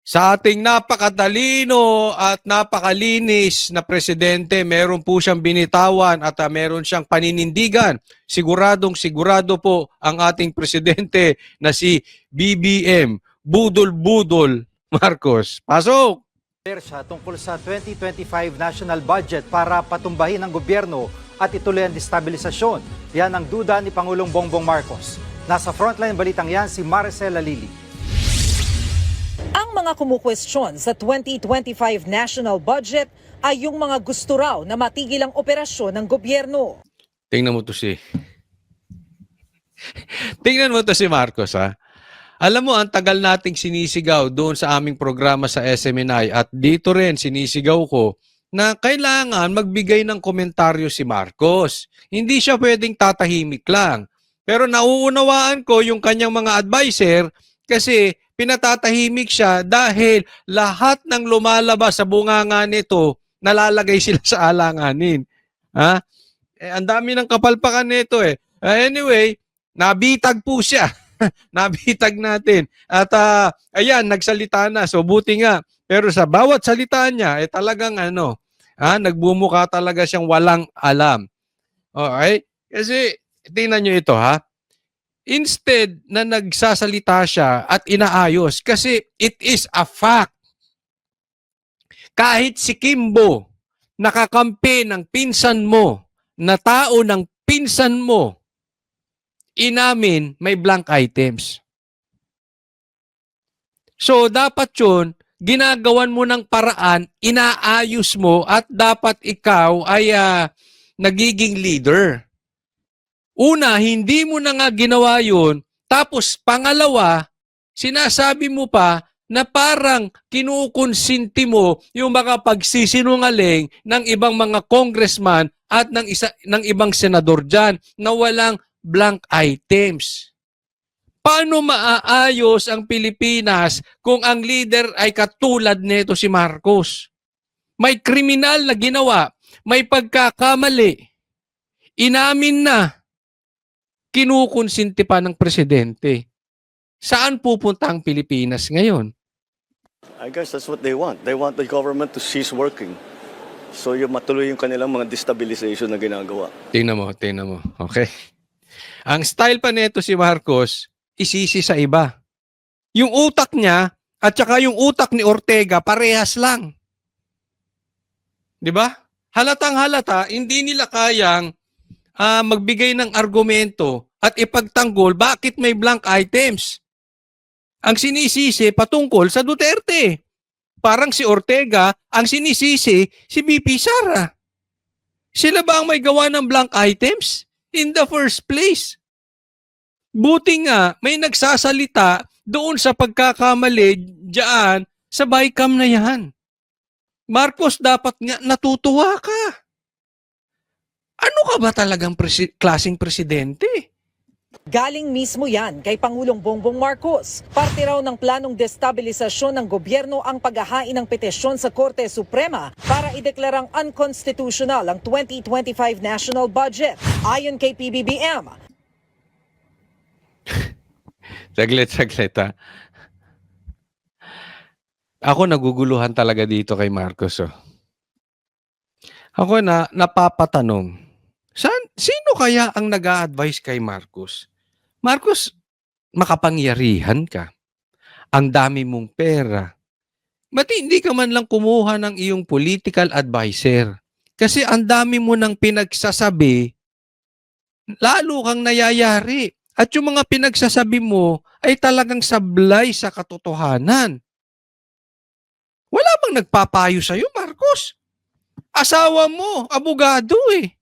Sa ating napakatalino at napakalinis na presidente, meron po siyang binitawan at meron siyang paninindigan. Siguradong sigurado po ang ating presidente na si BBM, Budol-Budol Marcos. Pasok! Siya tungkol sa 2025 national budget para patumbahin ang gobyerno at ituloy ang destabilisasyon. Yan ang duda ni Pangulong Bongbong Marcos. Nasa frontline balitang yan si Maricel Alili. Ang mga kumukwestiyon sa 2025 national budget ay yung mga gusto raw na matigil ang operasyon ng gobyerno. Tingnan mo to si... Tingnan mo to si Marcos, ha? Alam mo, ang tagal nating sinisigaw doon sa aming programa sa SMNI at dito rin sinisigaw ko na kailangan magbigay ng komentaryo si Marcos. Hindi siya pwedeng tatahimik lang. Pero nauunawaan ko yung kanyang mga adviser kasi pinatatahimik siya dahil lahat ng lumalabas sa bunganga nito nalalagay sila sa alanganin. Ha? Ang dami ng kapalpakan nito eh. Anyway, nabitag po siya. Nabitag natin. At ayan, nagsalita na. So buti nga. Pero sa bawat salita niya, talagang nagbumuka talaga siyang walang alam. Okay? Kasi, tingnan nyo ito ha. Instead na nagsasalita siya at inaayos, kasi it is a fact. Kahit si Kimbo, nakakampi ng pinsan mo, na tao ng pinsan mo, inamin may blank items. So, dapat yun, ginagawan mo ng paraan, inaayos mo, at dapat ikaw ay nagiging leader. Una, hindi mo na nga ginawa yun, tapos pangalawa, sinasabi mo pa na parang kinukonsinti mo yung mga pagsisinungaling ng ibang mga congressman at ng ibang senador dyan na walang blank items. Paano maaayos ang Pilipinas kung ang leader ay katulad nito si Marcos? May kriminal na ginawa, may pagkakamali, inamin na, kinukonsinti pa ng presidente. Saan pupunta ang Pilipinas ngayon? I guess that's what they want. They want the government to cease working. So yung matuloy yung kanilang mga destabilization na ginagawa. Tingnan mo. Okay. Ang style pa nito si Marcos, isisi sa iba. Yung utak niya at saka yung utak ni Ortega parehas lang. 'Di ba? Halatang halata, hindi nila kayang magbigay ng argumento at ipagtanggol bakit may blank items. Ang sinisisi patungkol sa Duterte. Parang si Ortega, ang sinisisi si BP Sara. Sila ba ang may gawa ng blank items in the first place? Buti nga, may nagsasalita doon sa pagkakamali diyan sa bycam na yan. Marcos, dapat nga natutuwa ka. Ano ka ba talagang klaseng presidente? Galing mismo yan kay Pangulong Bongbong Marcos. Parte raw ng planong destabilisasyon ng gobyerno ang paghahain ng petisyon sa Korte Suprema para ideklarang unconstitutional ang 2025 national budget. Ayon kay PBBM, Saglit ha. Ako naguguluhan talaga dito kay Marcos. Oh. Ako napapatanong, sino kaya ang nag-a-advise kay Marcos? Marcos, makapangyarihan ka. Ang dami mong pera. Ba't hindi ka man lang kumuha ng iyong political advisor? Kasi ang dami mo nang pinagsasabi, lalo kang nayayari. At yung mga pinagsasabi mo ay talagang sablay sa katotohanan. Wala bang nagpapayo sa'yo, Marcos? Asawa mo, abogado eh.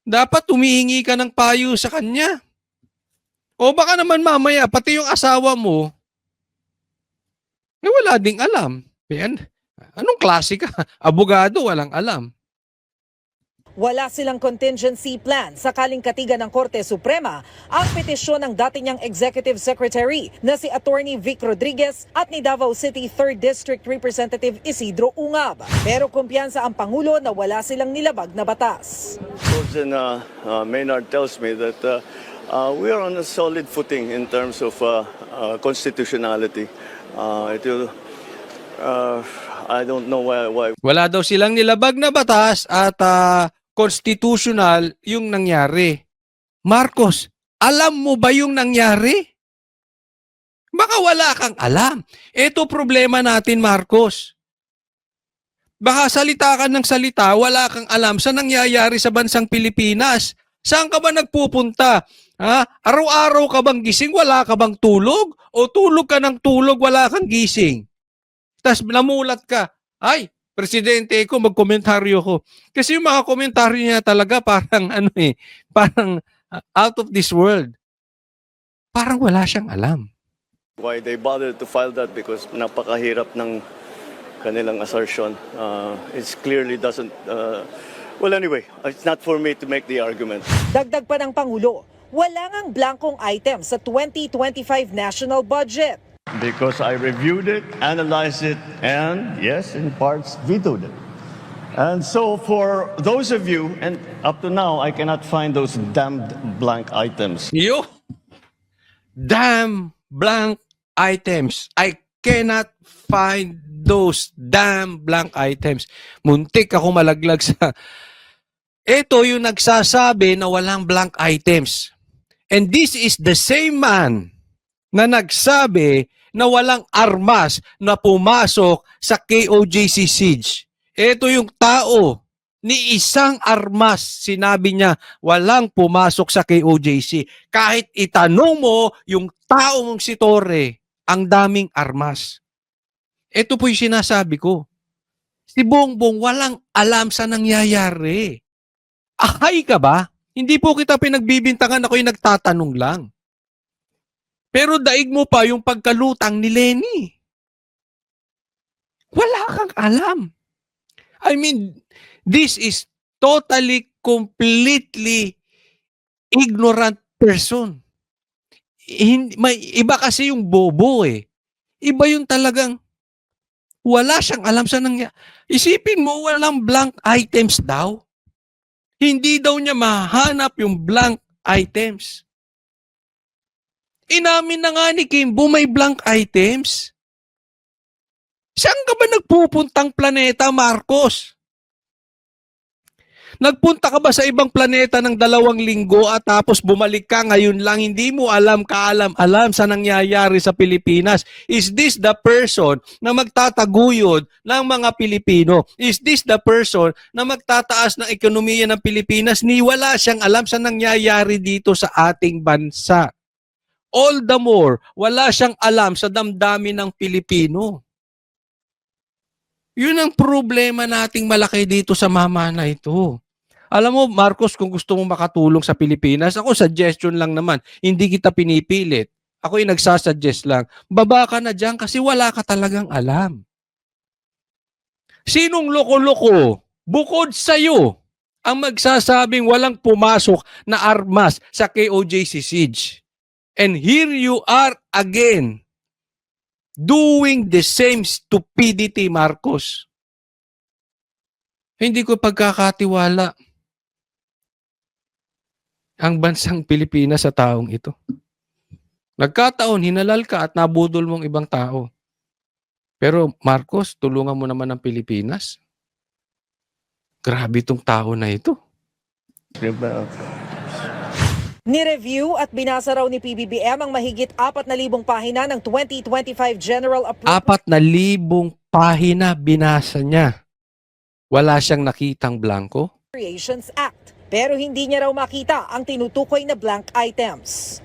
Dapat humihingi ka ng payo sa kanya. O baka naman mamaya, pati yung asawa mo, wala ding alam. Yan. Anong klase ka? Abogado, walang alam. wala silang contingency plan sakaling katigan ng Korte Suprema ang petisyon ng dati niyang Executive Secretary na si Attorney Vic Rodriguez at ni Davao City 3rd District Representative Isidro Ungab. Pero kumpiyansa ang Pangulo na wala silang nilabag na batas. Sergeant Maynard tells me that we are on a solid footing in terms of constitutionality. It will, I don't know why. Wala daw silang nilabag na batas at constitutional yung nangyari. Marcos, alam mo ba yung nangyari? Baka wala kang alam. Ito problema natin, Marcos. Baka salita ka ng salita, wala kang alam sa nangyayari sa bansang Pilipinas. Saan ka ba nagpupunta? Ha? Araw-araw ka bang gising, wala ka bang tulog? O tulog ka ng tulog, wala kang gising? Tapos namulat ka, ay, presidente ko, magkomentaryo ko. Kasi yung mga komentaryo niya talaga parang parang out of this world. Parang wala siyang alam. Why they bothered to file that, because napakahirap ng kanilang assertion. It clearly doesn't... well, anyway, it's not for me to make the argument. Dagdag pa ng Pangulo, wala ngang blankong item sa 2025 national budget. Because I reviewed it, analyzed it, and yes, in parts, vetoed it. And so for those of you, and up to now, I cannot find those damned blank items. Yo! Damn blank items. I cannot find those damn blank items. Muntik ako malaglag sa... Ito yung nagsasabi na walang blank items. And this is the same man na nagsabi na walang armas na pumasok sa KOJC siege. Ito yung tao ni isang armas. Sinabi niya walang pumasok sa KOJC. Kahit itanong mo yung tao mong si Torre, ang daming armas. Ito po yung sinasabi ko. Si Bongbong walang alam sa nangyayari. Ahay ka ba? Hindi po kita pinagbibintangan, ako yung nagtatanong lang. Pero daig mo pa yung pagkalutang ni Lenny. Wala kang alam. I mean, this is totally, completely ignorant person. May iba kasi yung bobo eh. Iba yung talagang wala siyang alam sa nangyayari. Isipin mo, walang blank items daw. Hindi daw niya mahanap yung blank items. Inamin na nga ni Kimbo may blank items. Saan ka ba nagpupuntang planeta, Marcos? Nagpunta ka ba sa ibang planeta ng 2 linggo at tapos bumalik ka ngayon lang, hindi mo alam, kaalam-alam sa nangyayari sa Pilipinas? Is this the person na magtataguyod ng mga Pilipino? Is this the person na magtataas ng ekonomiya ng Pilipinas? Ni wala siyang alam sa nangyayari dito sa ating bansa. All the more, wala siyang alam sa damdamin ng Pilipino. Yun ang problema nating malaki dito sa mama na ito. Alam mo, Marcos, kung gusto mong makatulong sa Pilipinas, ako suggestion lang naman, hindi kita pinipilit. Ako yung nagsasuggest lang. Baba ka na dyan kasi wala ka talagang alam. Sinong loko-loko bukod sa'yo ang magsasabing walang pumasok na armas sa KOJC siege? And here you are again doing the same stupidity, Marcos. Hindi ko pagkakatiwala ang bansang Pilipinas sa taong ito. Nagkataon, hinalal ka at nabudol mong ibang tao. Pero Marcos, tulungan mo naman ang Pilipinas. Grabe itong tao na ito. Ni-review at binasa raw ni PBBM ang mahigit 4,000 pahina ng 2025 General Appropriations 4,000 pahina binasa niya. Wala siyang nakitang blanco. Act. Pero hindi niya raw makita ang tinutukoy na blank items.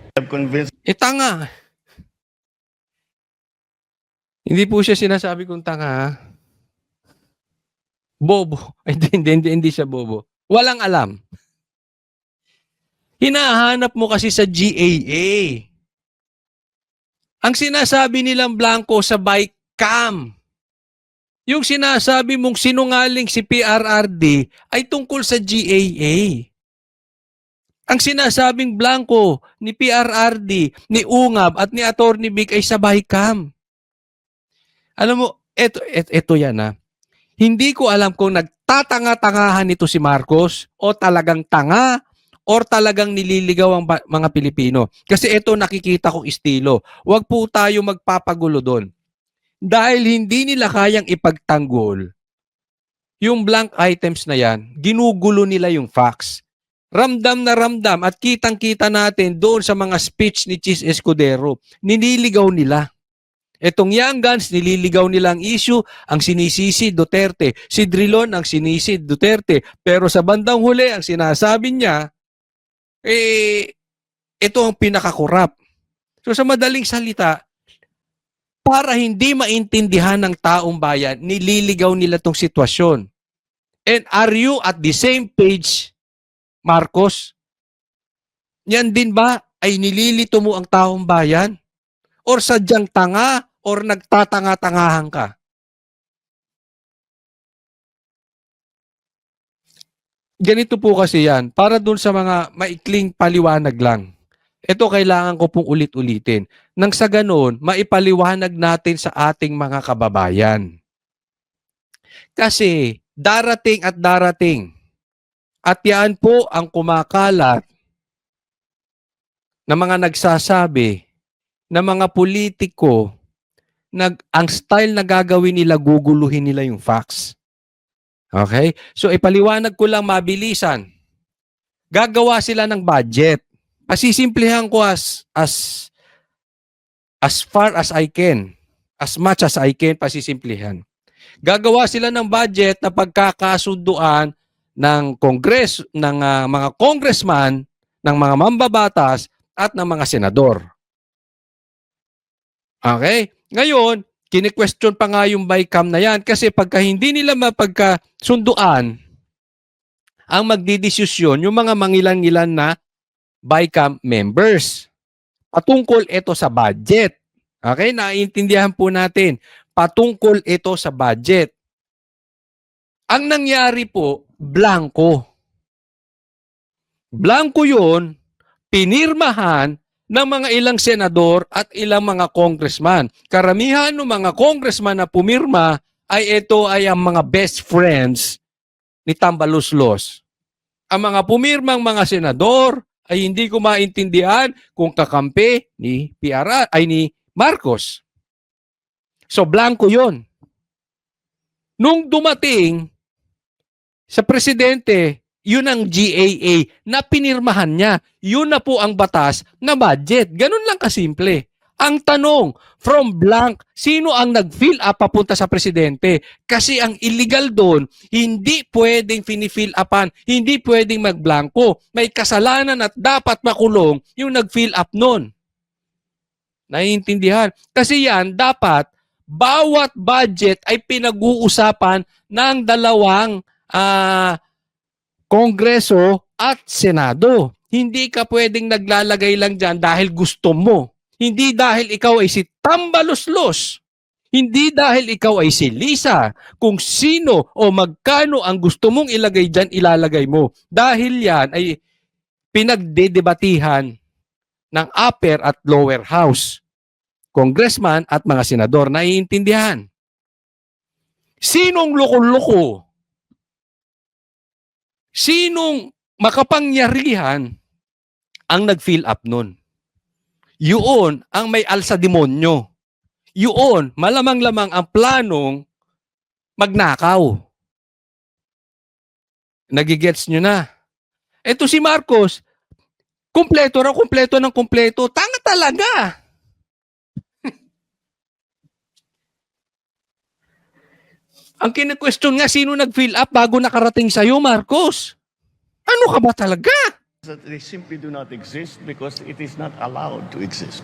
Tanga. Hindi po siya sinasabi kong tanga. Ha? Bobo. Hindi siya bobo. Walang alam. Hinahanap mo kasi sa GAA. Ang sinasabi nilang blanco sa bike cam. Yung sinasabi mong sinungaling si PRRD ay tungkol sa GAA. Ang sinasabing blanco ni PRRD, ni Ungab at ni Atty. Vic ay sa Bicam. Alam mo, eto yan ha. Hindi ko alam kung nagtatanga-tangahan ito si Marcos o talagang tanga or talagang nililigaw ang mga Pilipino. Kasi ito nakikita kong estilo. Huwag po tayo magpapagulo doon. dahil hindi nila kayang ipagtanggol yung blank items na yan, ginugulo nila yung facts. Ramdam na ramdam at kitang-kita natin doon sa mga speech ni Chis Escudero, nililigaw nila. Etong Young Guns, nililigaw nila ang issue, ang sinisisi Duterte. Si Drilon ang sinisi Duterte. Pero sa bandang huli, ang sinasabi niya, ito ang pinakakurap. So sa madaling salita, para hindi maintindihan ng taong bayan, nililigaw nila tong sitwasyon. And are you at the same page, Marcos? Yan din ba ay nililito mo ang taong bayan? Or sadyang tanga? Or nagtatanga-tangahan ka? Ganito po kasi yan. Para dun sa mga maikling paliwanag lang. Ito kailangan ko pong ulit-ulitin. Nang sa ganon, maipaliwanag natin sa ating mga kababayan. Kasi darating at darating. At yan po ang kumakalat na mga nagsasabi na mga politiko ang style na gagawin nila, guguluhin nila yung facts. Okay? So ipaliwanag ko lang mabilisan. Gagawa sila ng budget. Pasisimplihan ko as far as I can. As much as I can, pasisimplihan. Gagawa sila ng budget na pagkakasunduan ng Kongres, ng mga congressman, ng mga mambabatas, at ng mga senador. Okay? Ngayon, kini-question pa nga yung BICAM na yan kasi pagka hindi nila mapagkasunduan, ang magdidesisyon yung mga mangilan-ngilan na BICAM members. Patungkol ito sa budget. Okay? Naiintindihan po natin. Patungkol ito sa budget. Ang nangyari po, blanco. Blanco yun, pinirmahan ng mga ilang senador at ilang mga congressman. Karamihan ng mga congressman na pumirma ay ito ay ang mga best friends ni Tambaluslos. Ang mga pumirmang mga senador ay hindi ko maintindihan kung kakampi ni PRR ay ni Marcos. So blanco 'yon. Nung dumating sa presidente, yun ang GAA na pinirmahan niya. Yun na po ang batas na budget. Ganun lang kasimple. Ang tanong, from blank, sino ang nag-fill up papunta sa presidente? Kasi ang illegal doon, hindi pwedeng fini-fill upan, hindi pwedeng magblanko. May kasalanan at dapat makulong yung nag-fill up noon. Naiintindihan? Kasi yan, dapat, bawat budget ay pinag-uusapan ng dalawang Kongreso at Senado. Hindi ka pwedeng naglalagay lang dyan dahil gusto mo. Hindi dahil ikaw ay si Tambaluslos. Hindi dahil ikaw ay si Lisa. Kung sino o magkano ang gusto mong ilagay dyan, ilalagay mo. Dahil yan ay pinagdedebatihan ng upper at lower house. Congressman at mga senador. Naiintindihan. Sinong loko-loko? Sinong makapangyarihan ang nag-fill up nun? Yun ang may alsa demonyo. Yun, malamang-lamang ang planong magnakaw. Nagigets nyo na. Eto si Marcos, kumpleto ng kumpleto. Tanga talaga. Ang kine-question nga, sino nag-fill up bago nakarating sa'yo, Marcos? Ano ka ba talaga? That they simply do not exist because it is not allowed to exist.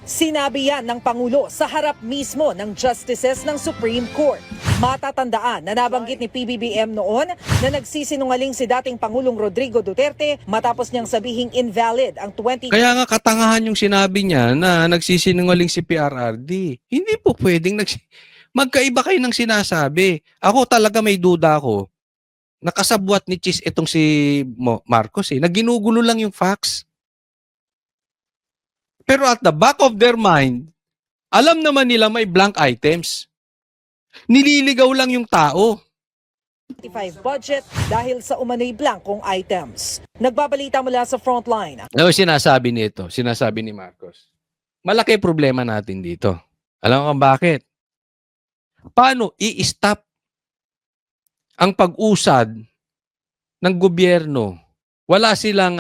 Sinabi yan ng Pangulo sa harap mismo ng Justices ng Supreme Court. Matatandaan na nabanggit ni PBBM noon na nagsisinungaling si dating Pangulong Rodrigo Duterte matapos niyang sabihing invalid ang 20... Kaya nga katangahan yung sinabi niya na nagsisinungaling si PRRD. Hindi po pwedeng magkaiba kayo ng sinasabi. Ako talaga may duda ako. Nakasabwat ni Chis itong si Marcos eh. Naginugulo lang yung facts. Pero at the back of their mind, alam naman nila may blank items. Nililigaw lang yung tao. 25 budget dahil sa umano'y blankong items. Nagbabalita mula sa frontline. Ano sinasabi nito? Sinasabi ni Marcos. Malaki problema natin dito. Alam mo kung bakit? Paano i-stop ang pag-usad ng gobyerno? Wala silang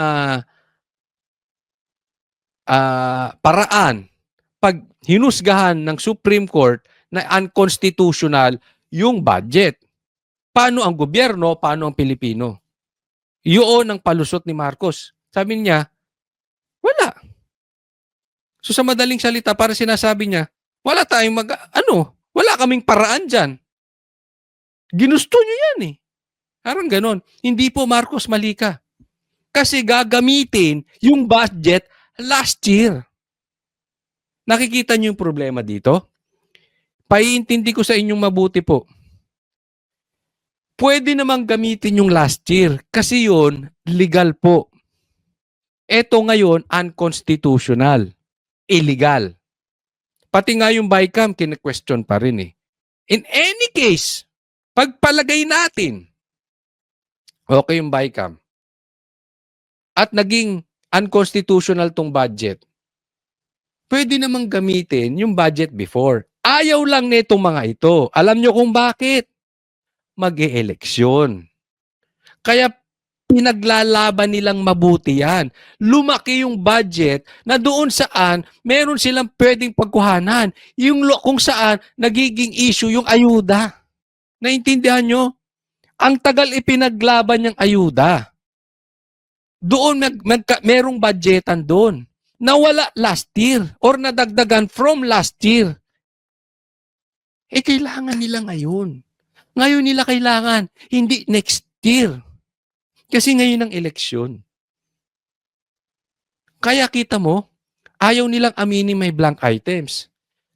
paraan pag hinusgahan ng Supreme Court na unconstitutional yung budget. Paano ang gobyerno, paano ang Pilipino? Yun ang palusot ni Marcos. Sabi niya, wala. So sa madaling salita, para sinasabi niya, wala tayong wala kaming paraan dyan. Ginusto niyo yan eh. Parang ganon. Hindi po, Marcos, mali ka. Kasi gagamitin yung budget last year. Nakikita niyo yung problema dito? Paiintindi ko sa inyong mabuti po. Pwede namang gamitin yung last year kasi yun, legal po. Ito ngayon, unconstitutional. Illegal. Pati nga yung BICAM, kine-question pa rin eh. In any case, pagpalagay natin, okay yung BICAM, at naging unconstitutional tong budget, pwede namang gamitin yung budget before. Ayaw lang nitong mga ito. Alam nyo kung bakit? Mag-e-eleksyon. Kaya pinaglalaban nilang mabuti yan. Lumaki yung budget na doon saan meron silang pwedeng pagkuhanan. Yung kung saan nagiging issue yung ayuda. Naintindihan nyo? Ang tagal ipinaglaban yung ayuda. Doon merong budgetan doon. Nawala last year or nadagdagan from last year. Kailangan nila ngayon. Ngayon nila kailangan, hindi next year. Kasi ngayon ang eleksyon. Kaya kita mo, ayaw nilang aminin may blank items.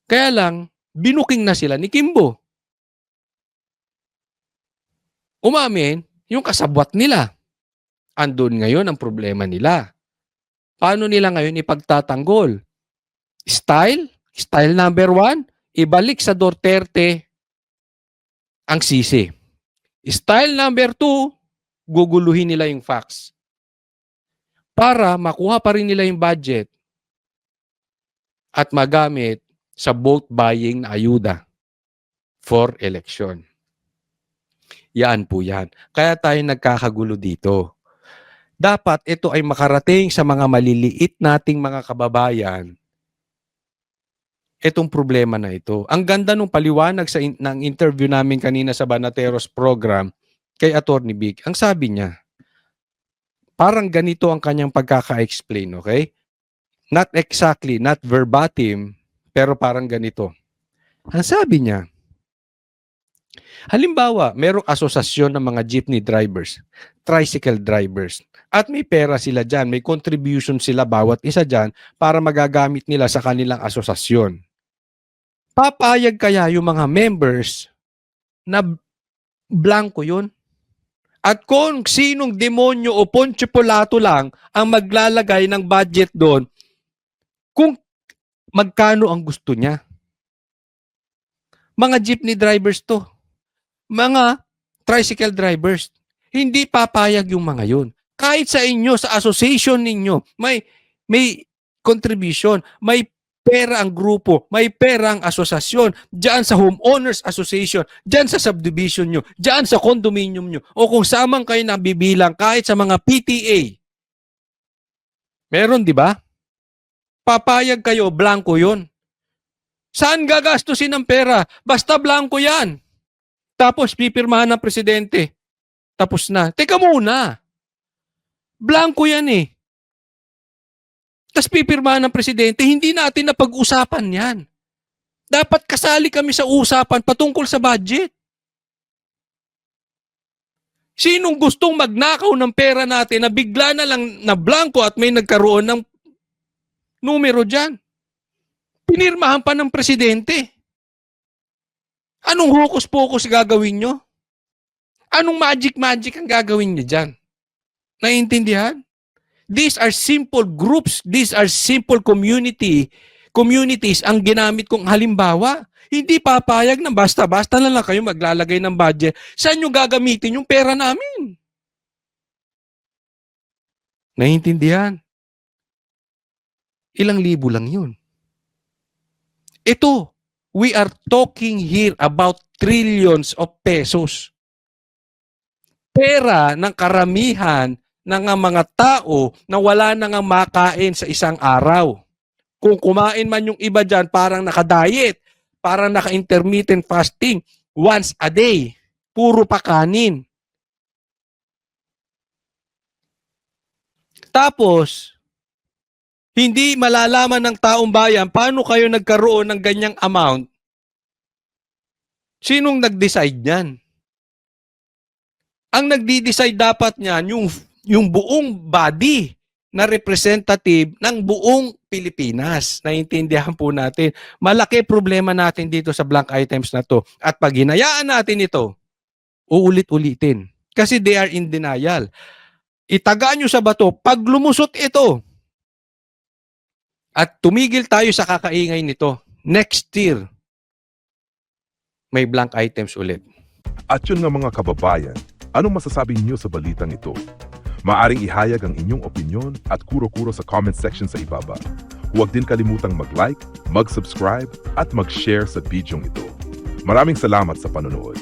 Kaya lang, binuking na sila ni Kimbo. Umamin, yung kasabwat nila. Andun ngayon ang problema nila. Paano nila ngayon ipagtatanggol? Style number 1, ibalik sa Duterte ang sisi. Style number 2, guguluhin nila yung facts. Para makuha pa rin nila yung budget at magamit sa vote buying na ayuda for election. Yan po yan. Kaya tayo nagkakagulo dito. Dapat ito ay makarating sa mga maliliit nating mga kababayan. Itong problema na ito. Ang ganda nung paliwanag ng interview namin kanina sa Banateros program kay Attorney Vic. Ang sabi niya, parang ganito ang kanyang pagkaka-explain, okay? Not exactly, not verbatim, pero parang ganito. Ang sabi niya, halimbawa, merong asosasyon ng mga jeepney drivers, tricycle drivers, at may pera sila dyan, may contribution sila bawat isa dyan para magagamit nila sa kanilang asosasyon. Papayag kaya yung mga members na blanco yun? At kung sinong demonyo o Poncio Pilato lang ang maglalagay ng budget doon, kung magkano ang gusto niya. Mga jeepney drivers to. Mga tricycle drivers. Hindi papayag yung mga yun. Kahit sa inyo, sa association ninyo, may contribution, may pera ang grupo, may pera ang asosasyon, diyan sa homeowners association, diyan sa subdivision nyo, diyan sa condominium nyo, o kung samang kayo nabibilang kahit sa mga PTA. Meron, di ba? Papayag kayo, blanco yun. Saan gagastusin ang pera? Basta blanco yan. Tapos pipirmahan ng presidente. Tapos na. Teka muna. Blanco yan eh. Tapos pipirmahan ng presidente, hindi natin napag-usapan yan. Dapat kasali kami sa usapan patungkol sa budget. Sinong gustong magnakaw ng pera natin na bigla na lang na blanco at may nagkaroon ng numero dyan? Pinirmahan pa ng presidente. Anong hokus-pokus gagawin nyo? Anong magic-magic ang gagawin nyo dyan? Naiintindihan? These are simple groups. These are simple communities ang ginamit kong halimbawa. Hindi papayag na basta-basta na lang kayo maglalagay ng budget. Saan nyo gagamitin yung pera namin? Naiintindihan? Ilang libo lang yun. Ito, We are talking here about trillions of pesos. Pera ng karamihan ng mga tao na wala na nga makain sa isang araw. Kung kumain man yung iba dyan, parang naka-diet, parang naka-intermittent fasting, once a day, puro pa kanin. Tapos, hindi malalaman ng taong bayan paano kayo nagkaroon ng ganyang amount. Sinong nag-decide niyan? Ang nagdi-decide dapat niyan, yung buong body na representative ng buong Pilipinas. Naiintindihan po natin. Malaki problema natin dito sa blank items na to. At pag hinayaan natin ito, uulit-ulitin. Kasi they are in denial. Itagaan nyo sa bato, pag lumusot ito, at tumigil tayo sa kakaingay nito, next year, may blank items ulit. At yun nga mga kababayan, anong masasabi niyo sa balitang ito? Maaring ihayag ang inyong opinyon at kuro-kuro sa comment section sa ibaba. Huwag din kalimutang mag-like, mag-subscribe at mag-share sa bidyong ito. Maraming salamat sa panonood.